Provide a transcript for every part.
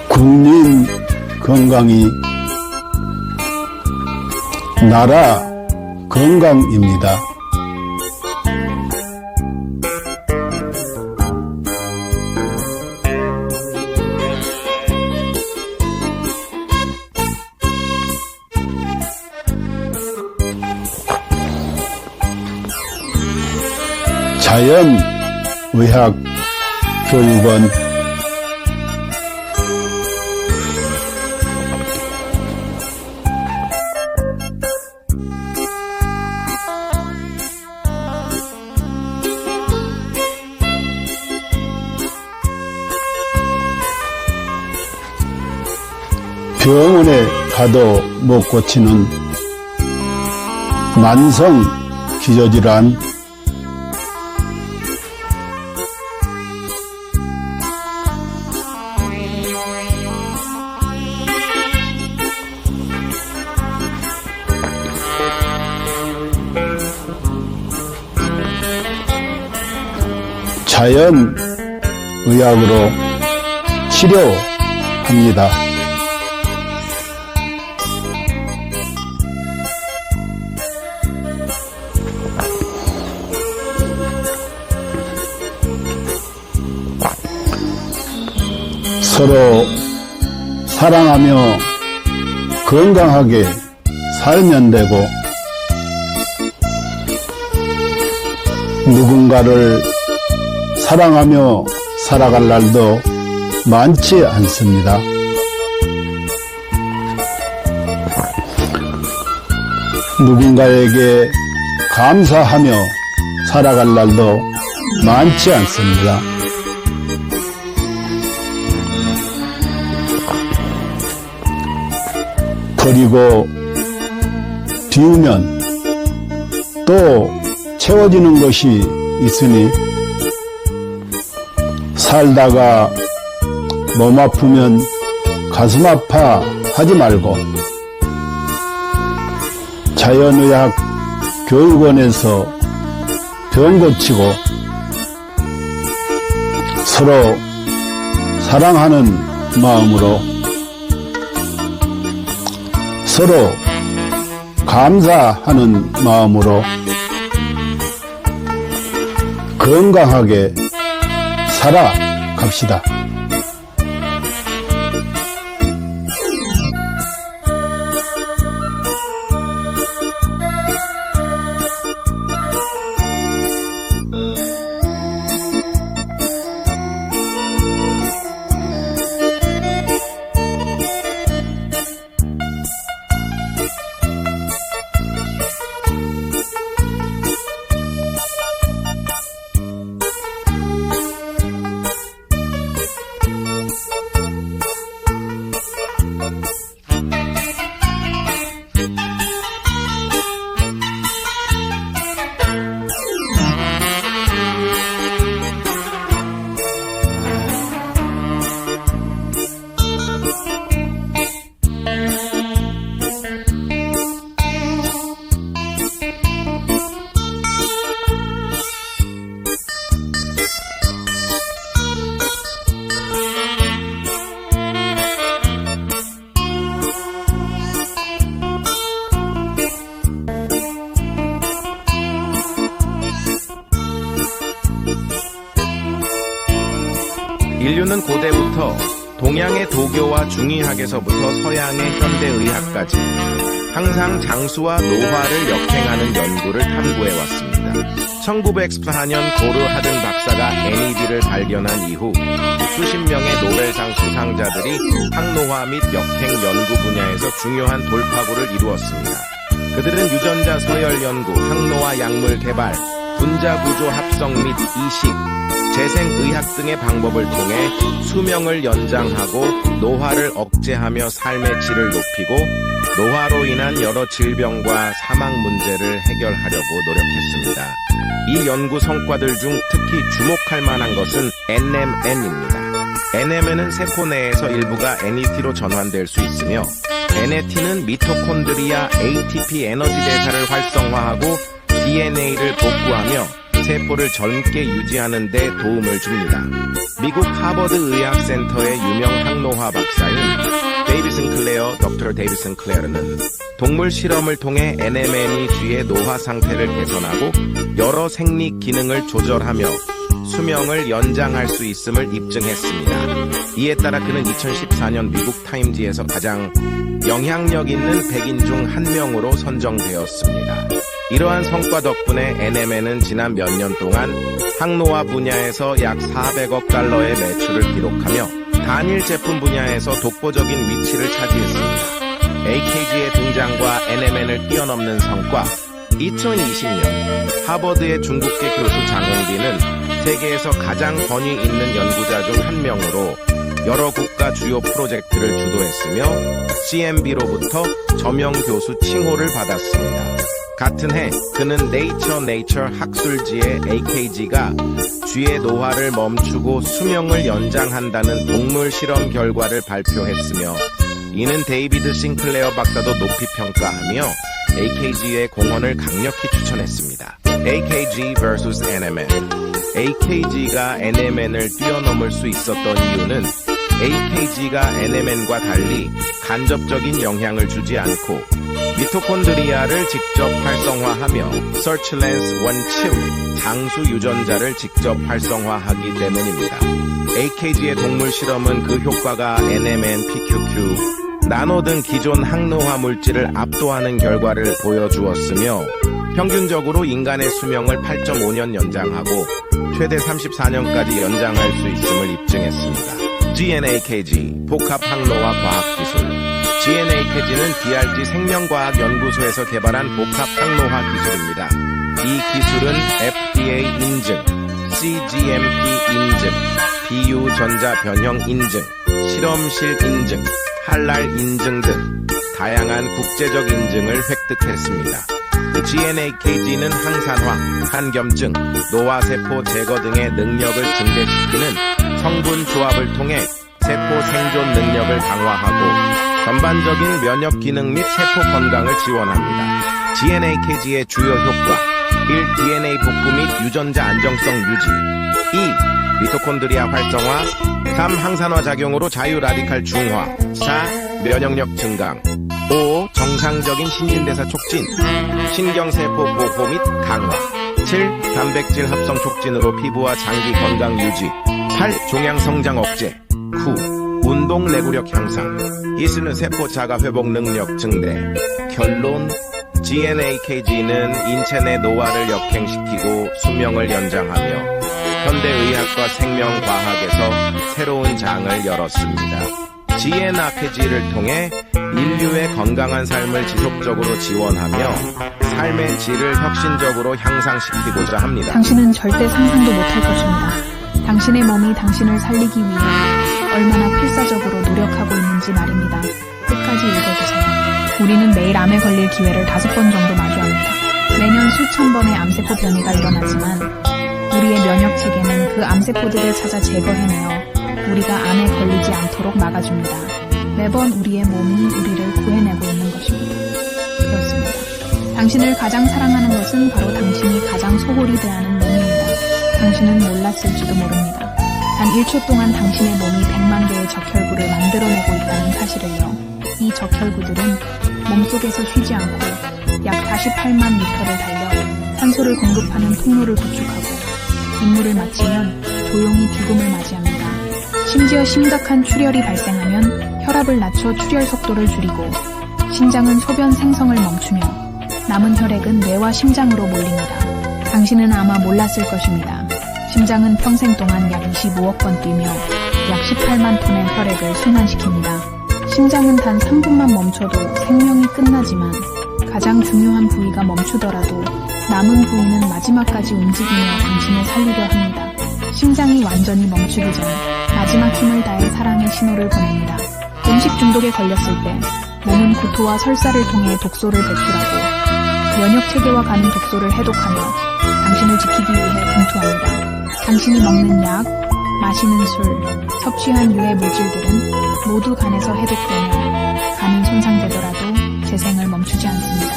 국민 건강이 나라 건강입니다. 자연의학교육원 병원에 가도 못 고치는 만성 기저질환, 자연의학으로 치료합니다. 서로 사랑하며 건강하게 살면 되고, 누군가를 사랑하며 살아갈 날도 많지 않습니다. 누군가에게 감사하며 살아갈 날도 많지 않습니다. 버리고 비우면 또 채워지는 것이 있으니, 살다가 몸 아프면 가슴 아파 하지 말고 자연의학 교육원에서 병 고치고 서로 사랑하는 마음으로, 서로 감사하는 마음으로 건강하게 살아갑시다. 인류는 고대부터 동양의 도교와 중의학에서부터 서양의 현대의학까지 항상 장수와 노화를 역행하는 연구를 탐구해왔습니다. 1914년 고르 하든 박사가 NAD를 발견한 이후 수십 명의 노벨상 수상자들이 항노화 및 역행 연구 분야에서 중요한 돌파구를 이루었습니다. 그들은 유전자 서열 연구, 항노화 약물 개발, 분자 구조 합성 및 이식, 재생의학 등의 방법을 통해 수명을 연장하고 노화를 억제하며 삶의 질을 높이고 노화로 인한 여러 질병과 사망 문제를 해결하려고 노력했습니다. 이 연구 성과들 중 특히 주목할 만한 것은 NMN입니다. NMN은 세포 내에서 일부가 NAT로 전환될 수 있으며 NAT는 미토콘드리아 ATP 에너지 대사를 활성화하고 DNA를 복구하며 세포를 젊게 유지하는 데 도움을 줍니다. 미국 하버드 의학센터의 유명 항노화 박사인 Dr. 데이비드 싱클레어는 동물 실험을 통해 NMN이 쥐의 노화 상태를 개선하고 여러 생리 기능을 조절하며 수명을 연장할 수 있음을 입증했습니다. 이에 따라 그는 2014년 미국 타임지에서 가장 영향력 있는 100인 중 한 명으로 선정되었습니다. 이러한 성과 덕분에 NMN은 지난 몇 년 동안 항노화 분야에서 약 400억 달러의 매출을 기록하며 단일 제품 분야에서 독보적인 위치를 차지했습니다. AKG의 등장과 NMN을 뛰어넘는 성과. 2020년 하버드의 중국계 교수 장홍기는 세계에서 가장 권위 있는 연구자 중 한 명으로 여러 국가 주요 프로젝트를 주도했으며 CMB로부터 저명 교수 칭호를 받았습니다. 같은 해 그는 네이처 학술지에 AKG가 쥐의 노화를 멈추고 수명을 연장한다는 동물 실험 결과를 발표했으며 이는 데이비드 싱클레어 박사도 높이 평가하며 AKG의 공헌을 강력히 추천했습니다. AKG vs NMN. AKG가 NMN을 뛰어넘을 수 있었던 이유는 AKG가 NMN과 달리 간접적인 영향을 주지 않고 미토콘드리아를 직접 활성화하며 서치랜스 원칠 장수 유전자를 직접 활성화하기 때문입니다. AKG의 동물 실험은 그 효과가 NMN, PQQ, 나노 등 기존 항노화 물질을 압도하는 결과를 보여주었으며 평균적으로 인간의 수명을 8.5년 연장하고 최대 34년까지 연장할 수 있음을 입증했습니다. GNAKG, 복합 항노화 과학기술. GNAKG는 DRG 생명과학연구소에서 개발한 복합 항노화 기술입니다. 이 기술은 FDA 인증, CGMP 인증, 비유전자 변형 인증, 실험실 인증, 할랄 인증 등 다양한 국제적 인증을 획득했습니다. GNAKG는 항산화, 한겸증, 노화세포 제거 등의 능력을 증대시키는 성분 조합을 통해 세포 생존 능력을 강화하고 전반적인 면역 기능 및 세포 건강을 지원합니다. GNAKG의 주요 효과 1. DNA 복구 및 유전자 안정성 유지 2. 미토콘드리아 활성화 3. 항산화 작용으로 자유 라디칼 중화 4. 면역력 증강 5. 정상적인 신진대사 촉진 신경세포 보호 및 강화 7. 단백질 합성 촉진으로 피부와 장기 건강 유지 8. 종양 성장 억제 9. 운동 내구력 향상 이스는 세포 자가 회복 능력 증대 결론 GNAKG는 인체 내 노화를 역행시키고 수명을 연장하며 현대의학과 생명과학에서 새로운 장을 열었습니다. GNAKG를 통해 인류의 건강한 삶을 지속적으로 지원하며 삶의 질을 혁신적으로 향상시키고자 합니다. 당신은 절대 상상도 못할 것입니다. 당신의 몸이 당신을 살리기 위해 얼마나 필사적으로 노력하고 있는지 말입니다. 끝까지 읽어주세요. 우리는 매일 암에 걸릴 기회를 5번 정도 마주합니다. 매년 수천 번의 암세포 변이가 일어나지만 우리의 면역 체계는 그 암세포들을 찾아 제거해내어 우리가 암에 걸리지 않도록 막아줍니다. 매번 우리의 몸이 우리를 구해내고 있는 것입니다. 그렇습니다. 당신을 가장 사랑하는 것은 바로 당신이 가장 소홀히 대하는 몸입니다. 당신은 몰랐을지도 모릅니다. 단 1초 동안 당신의 몸이 100만 개의 적혈구를 만들어내고 있다는 사실을요. 이 적혈구들은 몸속에서 쉬지 않고 약 48만 미터를 달려 산소를 공급하는 통로를 구축하고 임무를 마치면 조용히 죽음을 맞이합니다. 심지어 심각한 출혈이 발생하면 혈압을 낮춰 출혈 속도를 줄이고 신장은 소변 생성을 멈추며 남은 혈액은 뇌와 심장으로 몰립니다. 당신은 아마 몰랐을 것입니다. 심장은 평생 동안 약 25억 번 뛰며 약 18만 톤의 혈액을 순환시킵니다. 심장은 단 3분만 멈춰도 생명이 끝나지만 가장 중요한 부위가 멈추더라도 남은 부위는 마지막까지 움직이며 당신을 살리려 합니다. 심장이 완전히 멈추기 전 마지막 힘을 다해 사랑의 신호를 보냅니다. 음식 중독에 걸렸을 때 몸은 구토와 설사를 통해 독소를 배출하고 면역 체계와 가는 독소를 해독하며 당신을 지키기 위해 분투합니다. 당신이 먹는 약, 마시는 술, 섭취한 유해 물질들은 모두 간에서 해독되며 간은 손상되더라도 재생을 멈추지 않습니다.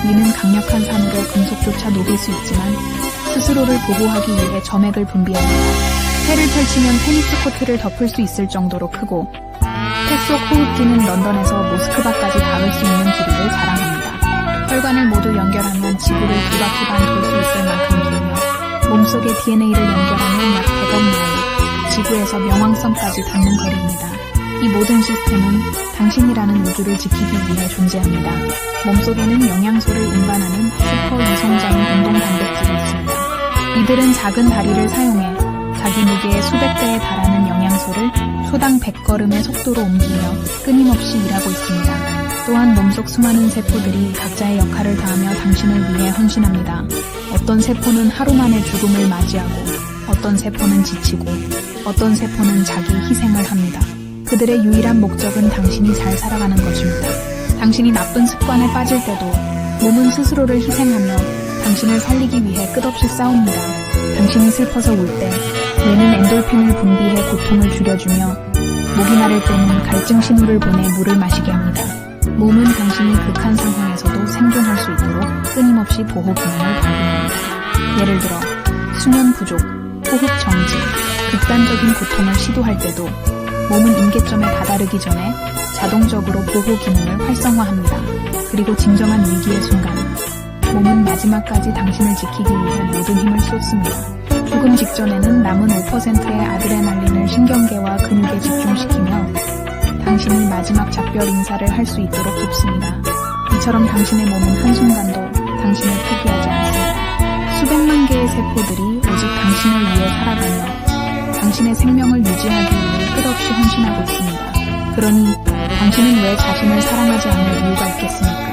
위는 강력한 산으로 금속조차 녹일 수 있지만 스스로를 보호하기 위해 점액을 분비합니다. 해를 펼치면 테니스 코트를 덮을 수 있을 정도로 크고 폐 속 호흡기는 런던에서 모스크바까지 닿을 수 있는 길이를 자랑합니다. 혈관을 모두 연결하면 지구를 2바퀴 반 돌 수 있을 만큼 길며 몸속의 DNA를 연결하면 약 100억 마일, 지구에서 명왕성까지 닿는 거리입니다. 이 모든 시스템은 당신이라는 우주를 지키기 위해 존재합니다. 몸속에는 영양소를 운반하는 슈퍼 유성자인 운동 단백질이 있습니다. 이들은 작은 다리를 사용해 자기 무게의 수백 배에 달하는 영양소를 초당 100걸음의 속도로 옮기며 끊임없이 일하고 있습니다. 또한 몸속 수많은 세포들이 각자의 역할을 다하며 당신을 위해 헌신합니다. 어떤 세포는 하루 만에 죽음을 맞이하고 어떤 세포는 지치고 어떤 세포는 자기 희생을 합니다. 그들의 유일한 목적은 당신이 잘 살아가는 것입니다. 당신이 나쁜 습관에 빠질 때도 몸은 스스로를 희생하며 당신을 살리기 위해 끝없이 싸웁니다. 당신이 슬퍼서 울 때 뇌는 엔돌핀을 분비해 고통을 줄여주며 목이 마를 때는 갈증 신호를 보내 물을 마시게 합니다. 몸은 당신이 극한 상황에서도 생존할 수 있도록 끊임없이 보호 기능을 발휘합니다. 예를 들어 수면 부족, 호흡 정지, 극단적인 고통을 시도할 때도 몸은 임계점에 다다르기 전에 자동적으로 보호 기능을 활성화합니다. 그리고 진정한 위기의 순간 몸은 마지막까지 당신을 지키기 위해 모든 힘을 쏟습니다. 죽음 직전에는 남은 5%의 아드레날린을 신경계와 근육에 집중시키며 당신이 마지막 작별 인사를 할 수 있도록 돕습니다. 이처럼 당신의 몸은 한순간도 당신을 포기하지 않습니다. 수백만 개의 세포들이 오직 당신을 위해 살아가며 당신의 생명을 유지하기 위해 끝없이 헌신하고 있습니다. 그러니 당신은 왜 자신을 사랑하지 않을 이유가 있겠습니까?